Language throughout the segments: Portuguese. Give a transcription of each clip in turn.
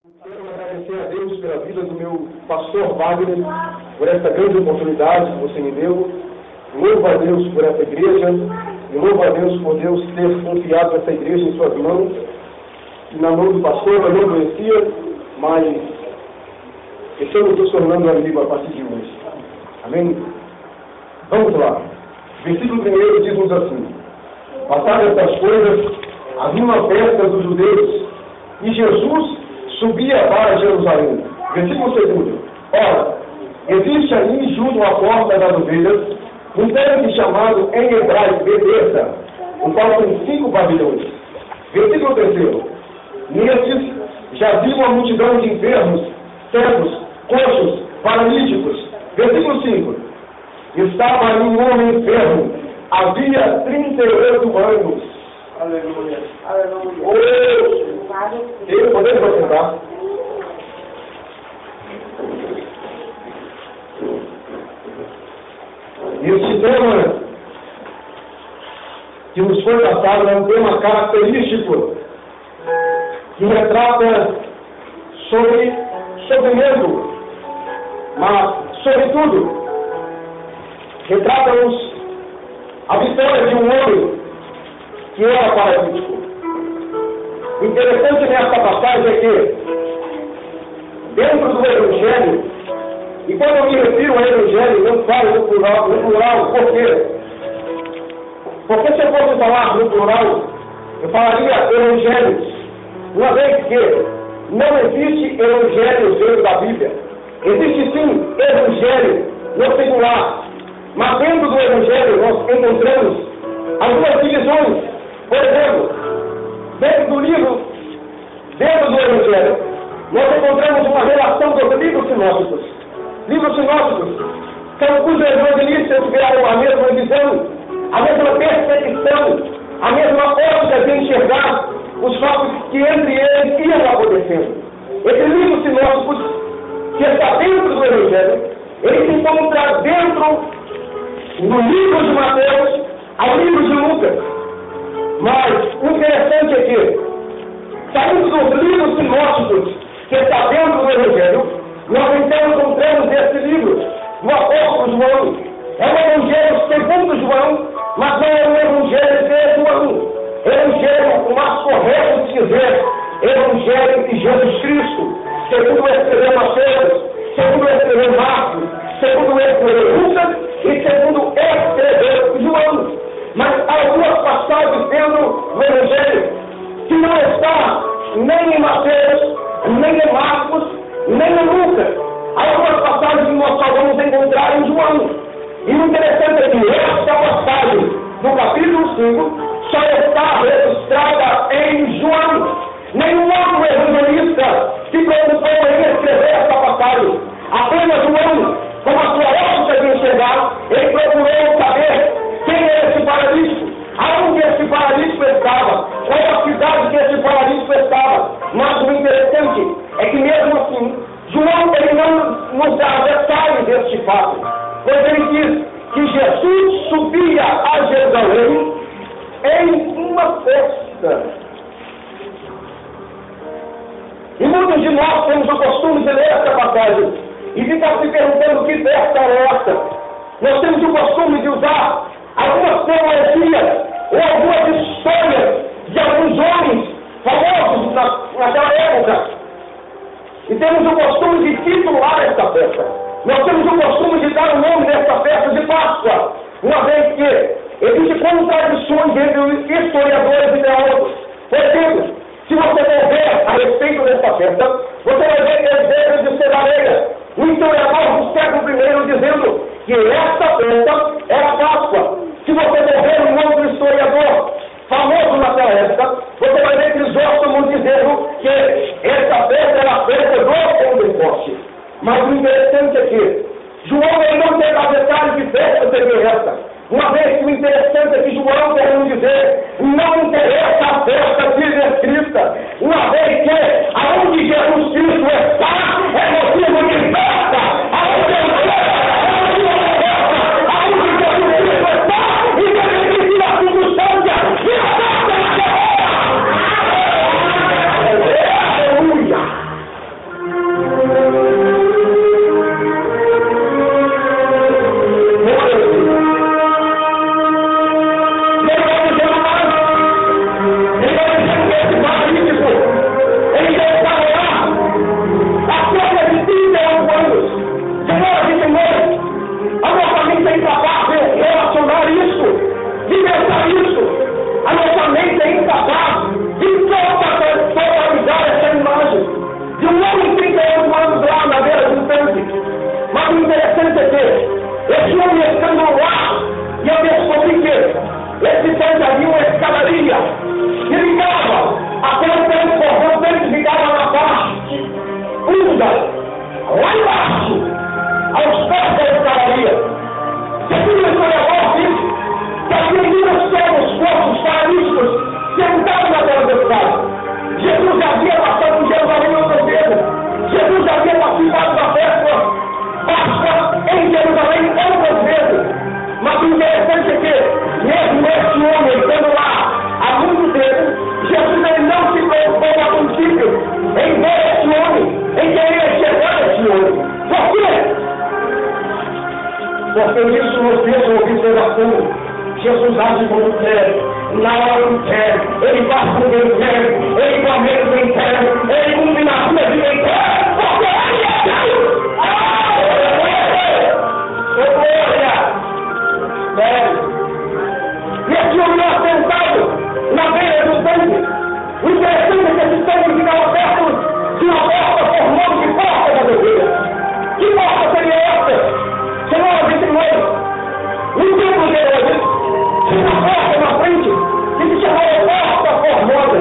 Quero agradecer a Deus pela vida do meu pastor Wagner, por essa grande oportunidade que você me deu. Louvo a Deus por essa igreja, e louvo a Deus por Deus ter confiado essa igreja em suas mãos. E na mão do pastor eu não conhecia, mas estamos nos tornando amigo a partir de hoje. Amém? Vamos lá. Versículo 1 diz-nos assim: passadas estas coisas, havia uma festa dos judeus, e Jesus subia para Jerusalém. Versículo 2. Ora, existe ali junto à porta das ovelhas um tanque chamado em hebraico Betesda, o qual tem 5 pavilhões. Versículo 3. Nestes jazia uma multidão de enfermos, cegos, coxos, paralíticos. Versículo 5. Estava ali um homem enfermo, havia 38 anos. Aleluia. Aleluia. Ele podemos apresentar. Este tema que nos foi passado é um tema característico que retrata sobre sofrimento, mas, sobretudo, retrata-nos a vitória de um homem que era paralítico. O interessante nessa passagem é que, dentro do Evangelho, e quando eu me refiro ao Evangelho, não falo no plural, por quê? Porque se eu fosse falar no plural, eu falaria Evangelhos, uma vez que não existe Evangelho dentro da Bíblia. Existe sim Evangelho no singular, mas dentro do Evangelho nós encontramos algumas divisões. Por exemplo, dentro do Evangelho, nós encontramos uma relação dos livros sinópticos. Livros sinópticos são cujos evangelistas tiveram a mesma visão, a mesma percepção, a mesma ótica de enxergar os fatos que entre eles iam acontecendo. Esses livros sinópticos, que está dentro do Evangelho, ele se encontra dentro do livro de Mateus ao livro de Lucas. Mas o interessante é que, saindo dos livros sinópticos que está dentro do Evangelho, nós então encontramos esse livro do apóstolo João. É o Evangelho segundo João, mas não é o Evangelho de João. Evangelho, o mais correto de dizer, Evangelho de Jesus Cristo, segundo escreveu Mateus, segundo escreveu Marcos, segundo escreveu Lucas e segundo escreveu João. Mas há algumas passagens dentro do Evangelho que não está nem em Mateus, nem em Marcos, nem em Lucas. Há algumas passagens que nós só vamos encontrar em João. E o interessante é que esta passagem, no capítulo 5, só está registrada em João. Nenhum outro evangelista se preocupou em escrever essa passagem. Apenas João, com a sua ótica de enxergar, ele procurou saber quem é esse paralítico, aonde esse paralítico estava, qual a cidade que esse paralítico estava. Mas o interessante é que mesmo assim, João ele não nos dá detalhes deste fato, pois ele diz que Jesus subia a Jerusalém em uma festa. E muitos de nós temos o costume de ler essa passagem e ficar se perguntando que festa é essa. Nós temos o costume de usar algumas teologias ou algumas histórias de alguns homens famosos naquela época. E temos o costume de titular esta festa. Nós temos o costume de dar o nome desta festa de Páscoa, uma vez que existem contradições entre os historiadores e teólogos. Por exemplo, se você for ver a respeito desta festa, você vai ver exemplos de Cesareia, um historiador do século I dizendo que esta festa era Páscoa. Se você for ver um outro historiador famoso naquela época, você vai ver Crisóstomo dizendo que esta festa era a festa do Pentecoste. Mas o interessante é que João ele não tem a detalhe de festa seria essa. Uma vez que o interessante é que João quer nos dizer, não interessa a festa descrita, uma vez que aonde Jesus Cristo está, é motivo de festa, aonde Jesus Cristo está, e deve ser a circunstância, e a festa na terra. Aleluia! discípulos sentados naquela velocidade. Jesus já havia passado por Jerusalém outras vezes. Jesus já havia participado da festa Páscoa em Jerusalém outras vezes. Mas o interessante é que, mesmo esse homem estando lá há muito tempo, Jesus ele não se preocupou a princípio em ver esse homem, em querer enxergar esse homem. Por quê? Porque isso nos deixa observação. Jesus age como quer, na hora que quer, ele faz com quem quer, ele promete quem quer, ele cumpre na vida de quem quer, porque ele é Deus! E esse homem assentado na beira do tanque. O interessante é que esse tanque ficava perto de uma porta formando de porta da ovelha. Que porta seria essa? Senhor, entre nós, no tempo de hoje, tinha uma porta na frente que se chamava Porta Formosa.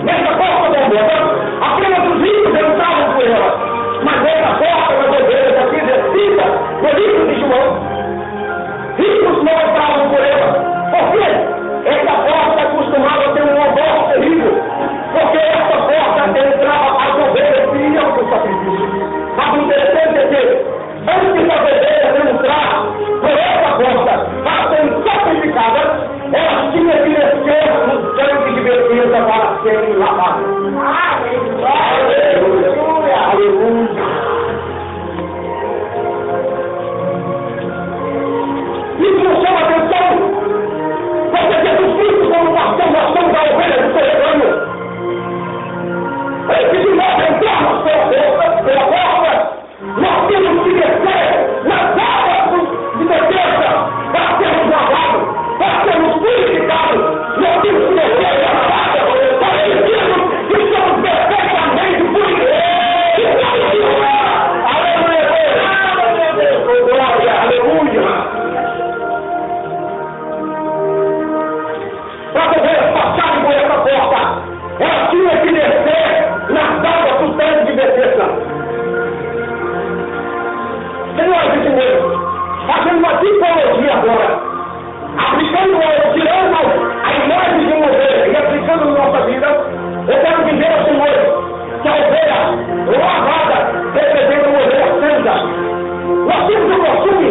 Nessa porta formosa, apenas os ricos entravam por ela. Mas essa porta das ovelhas aqui descida no livro de João, ricos não entravam por ela. Por quê? Essa porta costumava ter um odor terrível. Porque essa porta entrava as ovelhas que iam para o sacrifício. Mas o interessante é que, antes das ovelhas entrar por essa porta para serem sacrificadas, elas tinham que descer no tanque de beleza para serem lavadas. Aleluia! Aleluia! Isso nos chama atenção, porque Jesus Cristo, como pastor, nós somos a ovelha do seu rebanho. Antes de nós entrarmos pela porta, nós temos que descer nas águas de defesa para sermos lavados, para sermos purificados. Nós temos que descer nas águas para dizermos que somos perfeitamente purificados. Aleluia! Glória! Aleluia! Para poder passarem por essa porta, ela tinha que descer nas águas do tanque de defesa. Senhoras e senhores, fazendo uma tipologia agora, tirando a imagem de uma ovelha e aplicando na nossa vida, eu quero dizer aos senhores que a ovelha lavada representa uma ovelha santa. Nós temos o costume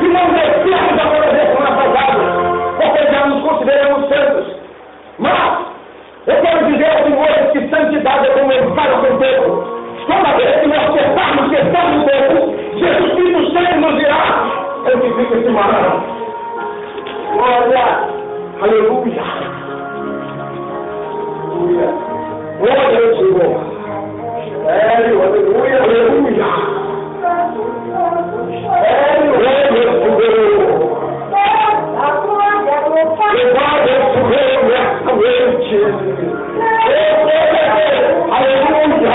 de não descermos a toda vez com nossas águas, porque já nos consideramos santos. Mas eu quero dizer aos senhores que santidade é como entrar no tempo. Toda vez que nós pensarmos que estamos no tempo, Jesus Cristo sempre nos dirá: santifica esse varão. Glória! Aleluia! Aleluia! Glória ao Senhor! Sério, aleluia, aleluia! Sério, glória ao Senhor! Levado ao Senhor nesta noite! Aleluia! Aleluia!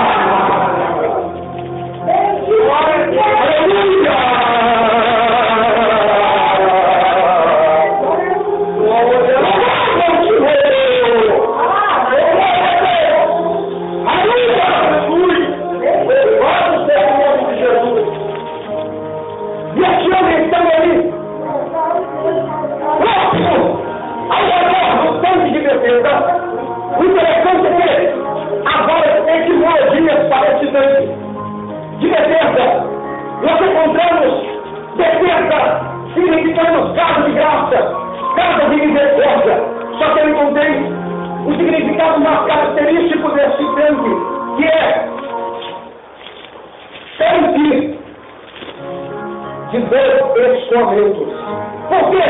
O interessante é que agora etimologias para esse tanque de defesa. Nós encontramos defesa significando casa de graça, casa de misericórdia. Só que eu encontrei o significado mais característico desse tanque, que é tanque de dois escoamentos. Por quê?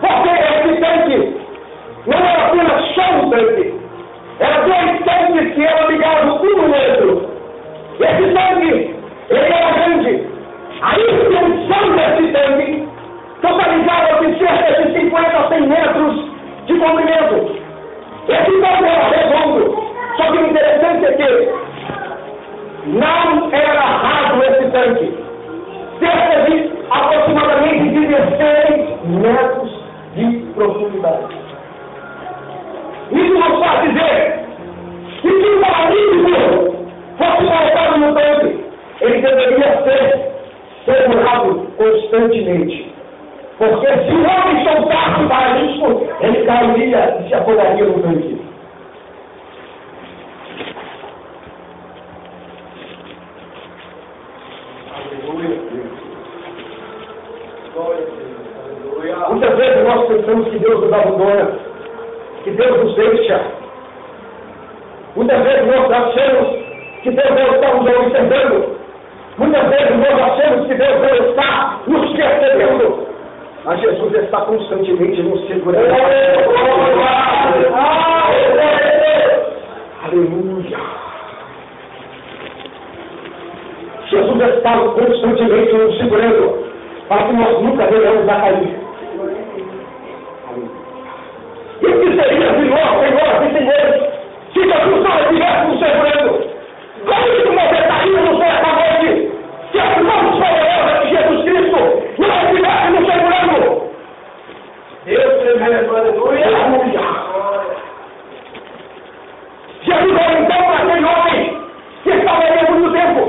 Porque esse tanque não era apenas só um tanque, eram dois tanques que eram ligados um no outro. Esse tanque, ele era grande. A extensão desse tanque totalizava de cerca de 50 a 100 metros de comprimento. Esse tanque era redondo. Só que o interessante é que não era raso esse tanque. Cerca de aproximadamente 16 metros de profundidade. Isso nos faz dizer que se um paralítico fosse colocado no tanque, ele deveria ser segurado constantemente. Porque se o homem soltasse para isso, ele cairia e se afogaria no tanque. Muitas vezes nós pensamos que Deus nos abandona, que Deus nos deixa. Muitas vezes nós achamos que Deus não está nos observando. Muitas vezes nós achamos que Deus não está nos percebendo. Mas Jesus está constantemente nos segurando. Aleluia! Jesus está constantemente nos segurando para que nós nunca venhamos a cair. E o que seria de nós, senhoras e senhores, se Jesus não estivesse nos segurando? Como que você estaríamos nessa noite se as mãos poderosas de Jesus Cristo não estivessem nos segurando? Deus tremendo, aleluia! Jesus olhou então para aquele homem que estava ali há muito tempo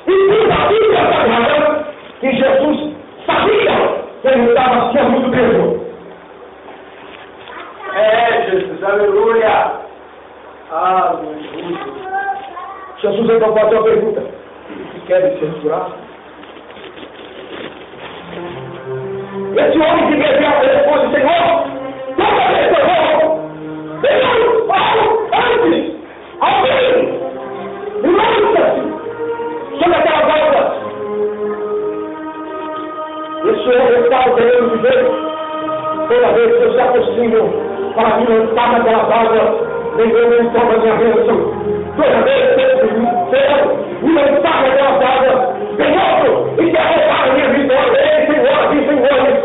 e diz a Bíblia Sagrada que Jesus sabia que ele estava assim há muito tempo. Jesus, aleluia! Aleluia! Jesus então faz uma pergunta: que querem ser curados? Esse homem que quer ver responde: Senhor, toda vez que eu vou, Senhor, antes, alguém lança-se sobre aquela volta. Esse homem estava querendo dizer: toda vez que eu se aproximo para me lançar naquela águas, Senhor, me toma minha bênção. Toda vez que eu me lançar naquela águas, Senhor, e que arrotar a minha vitória. Ei, senhoras e senhores,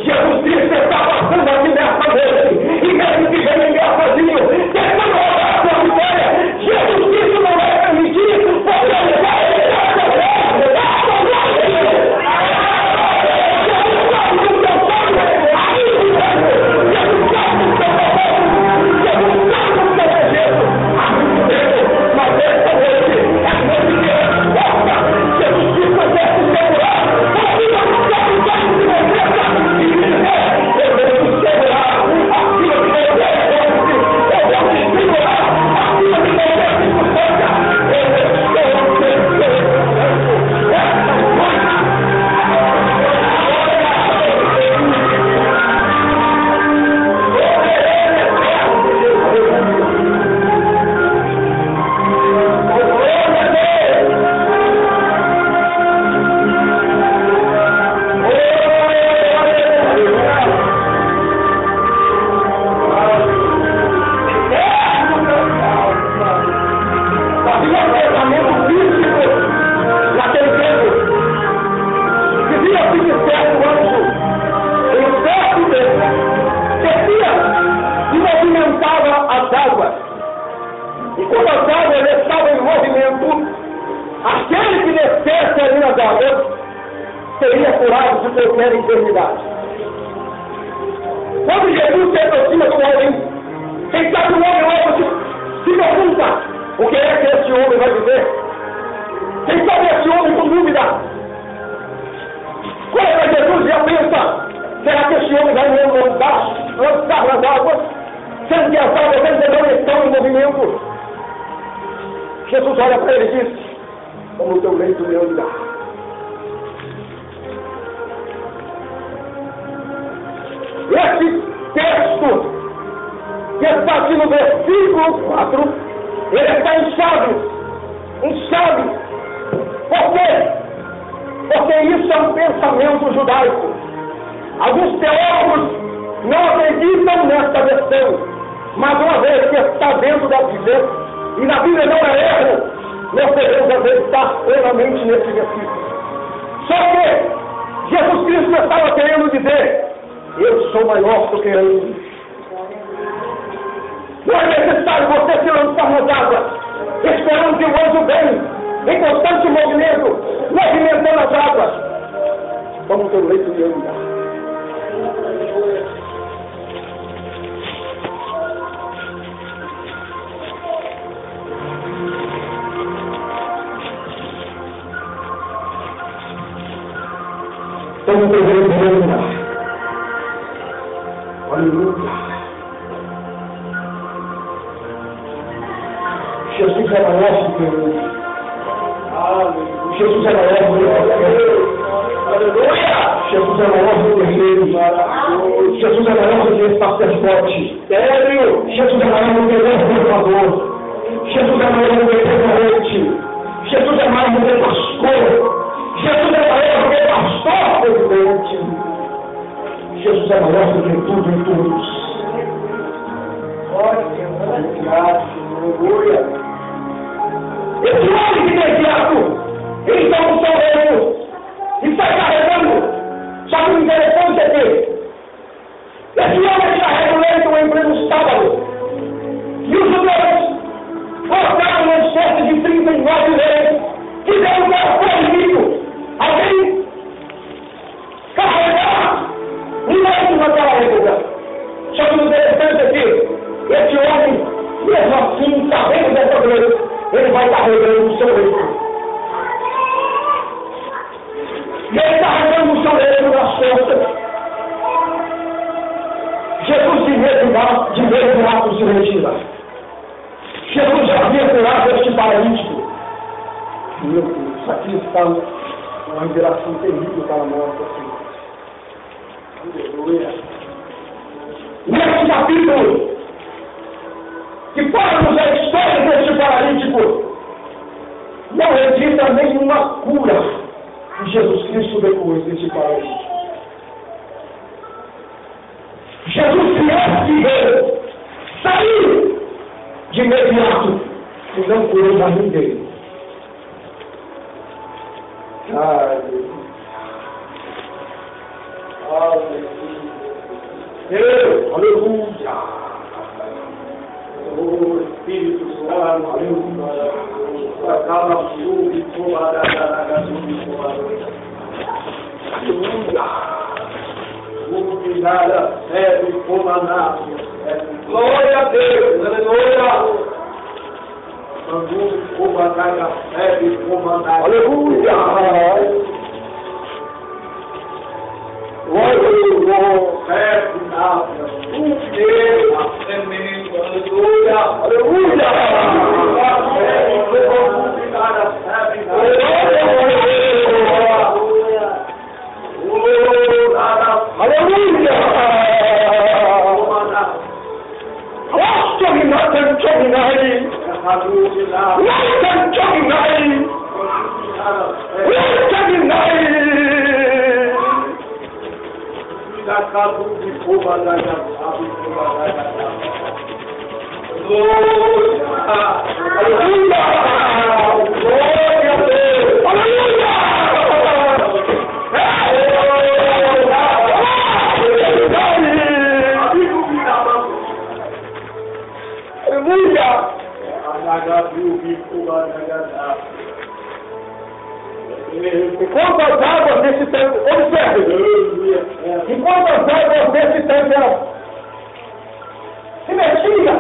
Jesus Cristo está passando aqui nessa noite, e mesmo que venha enviar sozinho, tentando roubar a sua vitória, Jesus Cristo não vai permitir, porque ele vai seria curado de qualquer enfermidade. Quando Jesus se aproxima do homem, quem sabe o homem logo se pergunta: o que é que esse homem vai dizer? Quem sabe esse homem com dúvida? Quando Jesus já pensa: será que esse homem vai me lançar nas águas? Sendo que as águas ainda não estão em movimento. Jesus olha para ele e diz: como o teu leito me anda. Esse texto, que está aqui no versículo 4, ele está em chaves. Por quê? Porque isso é um pensamento judaico. Alguns teólogos não acreditam nesta versão, mas uma vez que está dentro da Bíblia, e na Bíblia não é erro, nós devemos acreditar plenamente nesse versículo. Só que Jesus Cristo estava querendo dizer: eu sou maior do que eles. Não é necessário você se lançar nas águas, esperando que o anjo venha, em constante movimento, movimentando as águas. Como o teu leito me anda. Como o teu leito me anda. Aleluia. Jesus é maior do que eu. Jesus é maior do que eu. Aleluia. Jesus é maior do que Deus. Jesus é maior do que sacerdote. Jesus é maior do que governador. Jesus é maior do que presidente. Jesus é maior do que pastor. Jesus é maior do que pastor presidente. Jesus é maior do que tudo e todos. Aleluia. Esse homem que tem diabo, ele está no seu reino e sai carregando. Só que o interessante é que esse homem carrega o leito em pleno sábado. E os judeus cortaram uma espécie de 39 leis que Deus era proibido alguém carregar um leito naquela época. Só que o interessante é que esse homem, mesmo assim, sabendo dessa lei, ele vai carregando o seu leito. E ele carregando o seu leito nas costas. Jesus de imediato se retira. Jesus já havia curado este paralítico. Meu Deus, isso aqui está uma revelação terrível para a nossa Senhora. Aleluia. Nesse capítulo, que fala-nos a história deste paralítico, não registra nenhuma cura de Jesus Cristo depois desse paralítico. Jesus Cristo saiu de imediato e não curou a ninguém. Aleluia. O Espírito Santo, aleluia. Glória a Deus, aleluia. Aleluia. Enquanto as águas desse tanque, observe, enquanto as águas desse tanque se mexia,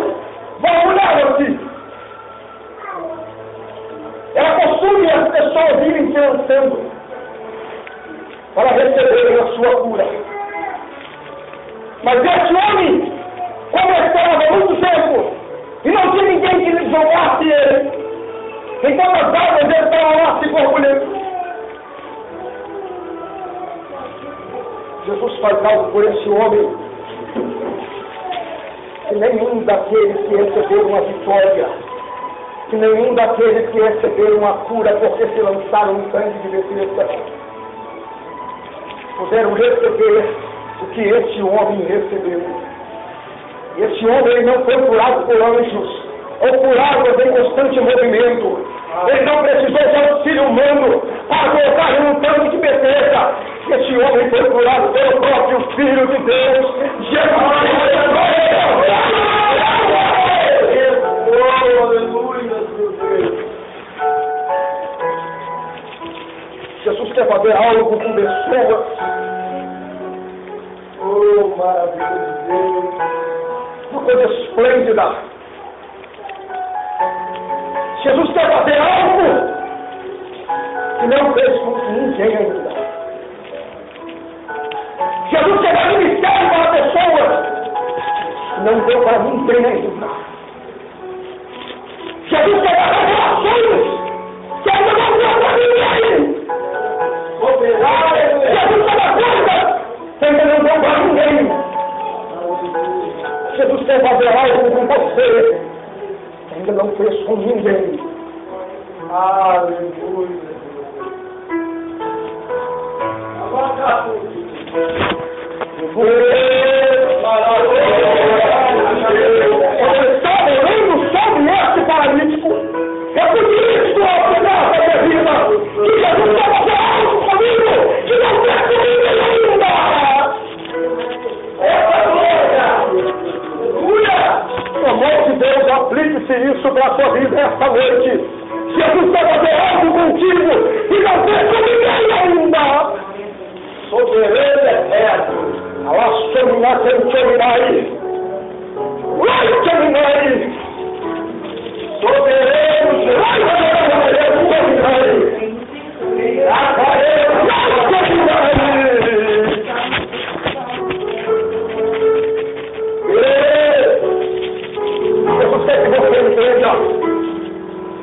voltavam-se. Era costume as pessoas irem se lançando para receberem a sua cura. Mas esse homem começava há muito tempo e não tinha ninguém que lhe jogasse ele. Então as águas ele estava lá se borbulhando. Jesus faz algo por esse homem que nenhum daqueles que receberam uma vitória, que nenhum daqueles que receberam uma cura porque se lançaram no tanque de Betesda puderam receber o que este homem recebeu. E este homem ele não foi curado por anjos ou por águas em constante movimento. Ele não precisou de auxílio humano para colocar em um tanque de Betesda. Este homem foi curado pelo próprio Filho de Deus, Jesus. Jesus quer fazer algo com pessoas. Oh, maravilha de Deus. Uma coisa esplêndida. Jesus quer fazer algo que não fez com ninguém ainda. Jesus quer dar ministério para pessoas não deu para ninguém ainda. Jesus quer dar revelações que ainda não deu para ninguém. Jesus quer dar coisas que ainda não deu para ninguém. Jesus quer fazer algo com você que ainda não fez com ninguém. Aleluia. Estava orando sobre esse paralítico. É por isso, ó, graça da vida, que Jesus quer fazer algo comigo, que não fez com ninguém ainda. Essa glória! Pelo amor de Deus, aplique-se isso para a sua vida esta noite. Jesus quer fazer algo contigo e não fez com ninguém ainda. Soberano eterno. Alastominai, Cantominai. Vai, Cantominai. Soberano, vai, Cantominai. Eu sei que você entenda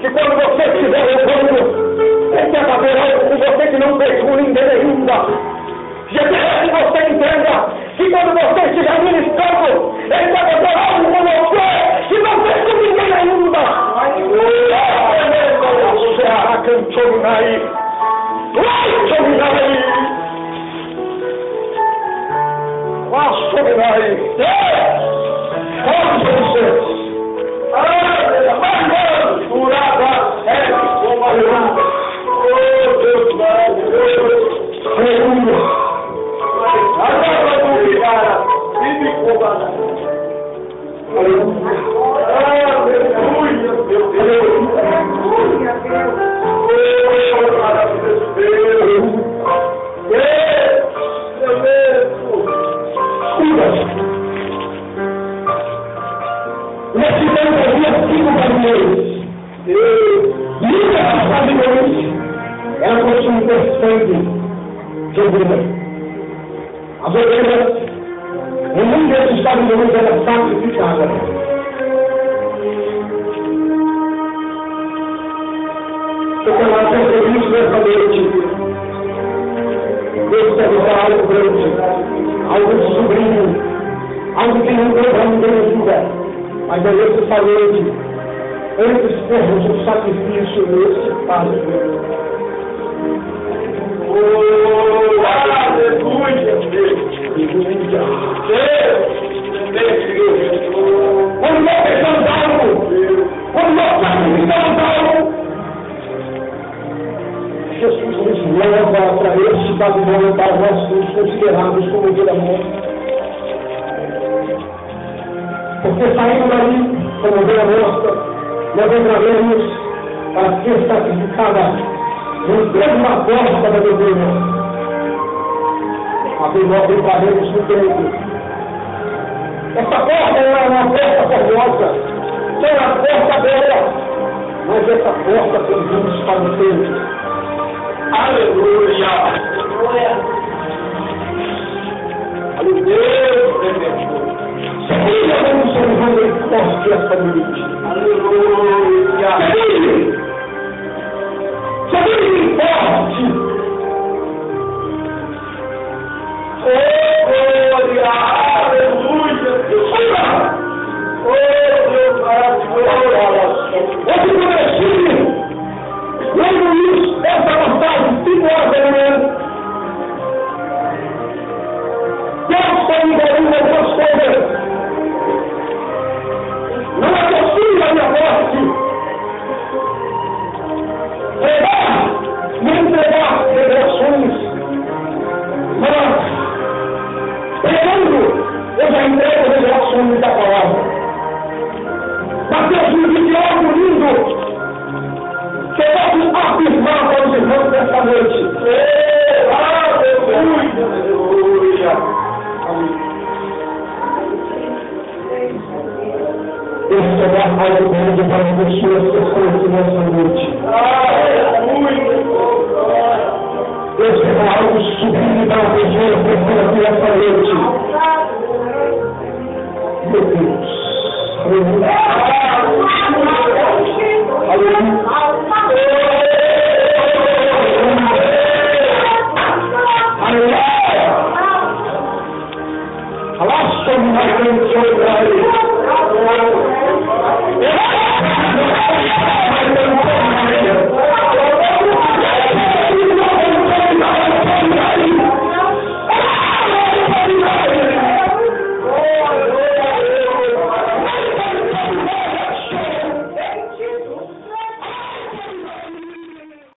que quando você estiver levando, tem que fazer algo com você que não fez com ninguém ainda. Jesus quer que você entenda que quando você estiver ministrando, ele vai fazer algo com você que não fez com ninguém ainda. Será Cantominai. Vai, Cantominai. Vá, Cantominai. Pode você. As ovelhas, em nenhum desses estados de luz, era sacrificada. Porque nós percebemos nessa noite, Deus quer usar algo grande, algo sublime, algo que não deu para ninguém ainda. Mas é necessário hoje, antes termos um sacrifício nesse caso. Aleluia! Quando nós pensamos algo, quando nós sacrificamos algo, Jesus nos leva para este patrimônio para nós nos considerarmos como vida morta. Porque saindo dali, como vida morta, nós entraremos para ser sacrificada. Entrando na porta da doutrina, mas nós entraremos no tempo. Essa porta não é uma porta formosa, não é uma porta bela, mas essa porta conduz para o tempo. Aleluia! Aleluia! Seria como ser um homem forte essa noite. Aleluia! Seria forte! Oh, glória! Aleluia! Oh, Deus maravilhoso! Esse conhecido, lendo isso, essa passagem, 5 horas da manhã, Deus tem engolido algumas coisas. Não é possível a minha morte. Pregar, não entregar revelações. Mas, pregando, eu já entrego revelações da palavra. Mas Deus me disse algo lindo que eu posso afirmar para os irmãos desta noite. Aleluia! Aleluia! Deus será algo grande para as pessoas que estão aqui nessa noite. Aleluia! Deus será algo sublime para as pessoas que estão aqui nessa noite. meu Deus. Aleluia. Aleluia.